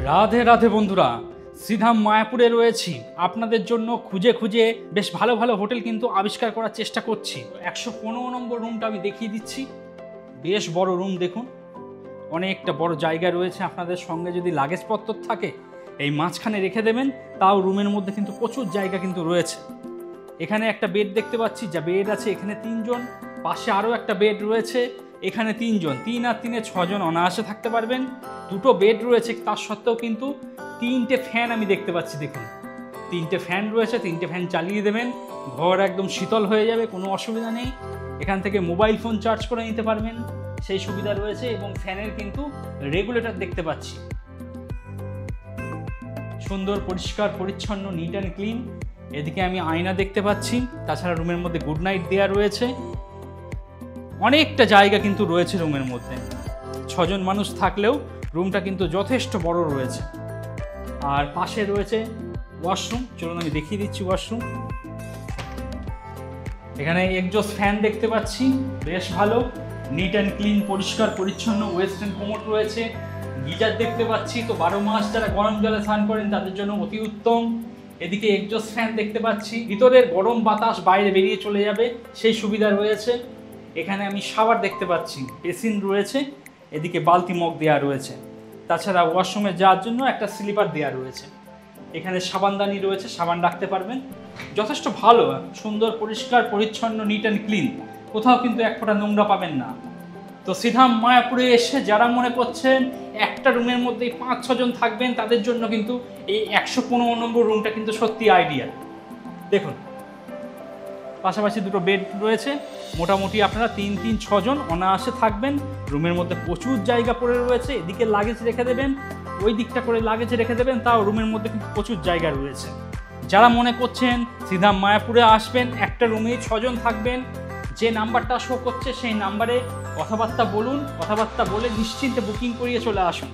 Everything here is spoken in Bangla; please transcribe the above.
রাধে রাধে বন্ধুরা, শ্রীধাম মায়াপুরে রয়েছি। আপনাদের জন্য খুঁজে খুঁজে বেশ ভালো ভালো হোটেল কিন্তু আবিষ্কার করার চেষ্টা করছি। 115 নম্বর রুমটা আমি দেখিয়ে দিচ্ছি। বেশ বড় রুম, দেখুন অনেকটা বড় জায়গা রয়েছে। আপনাদের সঙ্গে যদি লাগেজপত্র থাকে এই মাঝখানে রেখে দেবেন, তাও রুমের মধ্যে কিন্তু প্রচুর জায়গা কিন্তু রয়েছে। এখানে একটা বেড দেখতে পাচ্ছি, যা বেড আছে এখানে 3 জন, পাশে আরও একটা বেড রয়েছে, এখানে 3 জন, 3 আর 3-এ 6 জন অনায়াসে থাকতে পারবেন। দুটো বেড রয়েছে, তার সত্ত্বেও কিন্তু 3টে ফ্যান আমি দেখতে পাচ্ছি। দেখুন 3টে ফ্যান রয়েছে, 3টে ফ্যান চালিয়ে দেবেন, ঘর একদম শীতল হয়ে যাবে, কোনো অসুবিধা নেই। এখান থেকে মোবাইল ফোন চার্জ করে নিতে পারবেন, সেই সুবিধা রয়েছে। এবং ফ্যানের কিন্তু রেগুলেটর দেখতে পাচ্ছি। সুন্দর পরিষ্কার পরিচ্ছন্ন, নিট অ্যান্ড ক্লিন। এদিকে আমি আয়না দেখতে পাচ্ছি। তাছাড়া রুমের মধ্যে গুড নাইট দেওয়া রয়েছে। অনেকটা জায়গা কিন্তু রয়েছে রুমের মধ্যে। 6 জন মানুষ থাকলেও রুমটা কিন্তু যথেষ্ট বড় রয়েছে। আর পাশে রয়েছে ওয়াশরুম, চলুন আমি দেখিয়ে দিচ্ছি ওয়াশরুম। এখানে এক্সজস্ট ফ্যান দেখতে পাচ্ছি, বেশ ভালো, নিট অ্যান্ড ক্লিন, পরিষ্কার পরিচ্ছন্ন। ওয়েস্টার্ন কোমোড রয়েছে, গিজার দেখতে পাচ্ছি। তো 12 মাস যারা গরম জলে স্নান করেন তাদের জন্য অতি উত্তম। এদিকে এক্সজস্ট ফ্যান দেখতে পাচ্ছি, ভিতরের গরম বাতাস বাইরে বেরিয়ে চলে যাবে, সেই সুবিধা রয়েছে। এখানে আমি শাওয়ার দেখতে পাচ্ছি, বেসিন রয়েছে, এদিকে বালতি মগ দেওয়া রয়েছে। তাছাড়া ওয়াশরুমে যাওয়ার জন্য একটা স্লিপার দেওয়া রয়েছে। এখানে সাবানদানি রয়েছে, সাবান রাখতে পারবেন। যথেষ্ট ভালো, সুন্দর পরিষ্কার পরিচ্ছন্ন, নিট অ্যান্ড ক্লিন। কোথাও কিন্তু এক ফোঁটা নোংরা পাবেন না। তো শ্রীধাম মায়াপুরে এসে যারা মনে করছেন একটা রুমের মধ্যেই 5-6 জন থাকবেন, তাদের জন্য কিন্তু এই 115 নম্বর রুমটা কিন্তু সত্যি আইডিয়াল। দেখুন পাশাপাশি দুটো বেড রয়েছে, মোটামুটি আপনারা 3-6 জন অনায়াসে থাকবেন। রুমের মধ্যে প্রচুর জায়গা পড়ে রয়েছে। এদিকে লাগেজ রেখে দেবেন, ওই দিকটা করে লাগেজ রেখে দেবেন, তাও রুমের মধ্যে কিন্তু প্রচুর জায়গা রয়েছে। যারা মনে করছেন শ্রীধাম মায়াপুরে আসবেন, একটা রুমেই 6 জন থাকবেন, যে নাম্বারটা শো করছে সেই নাম্বারে কথাবার্তা বলুন। কথাবার্তা বলে নিশ্চিন্তে বুকিং করিয়ে চলে আসুন।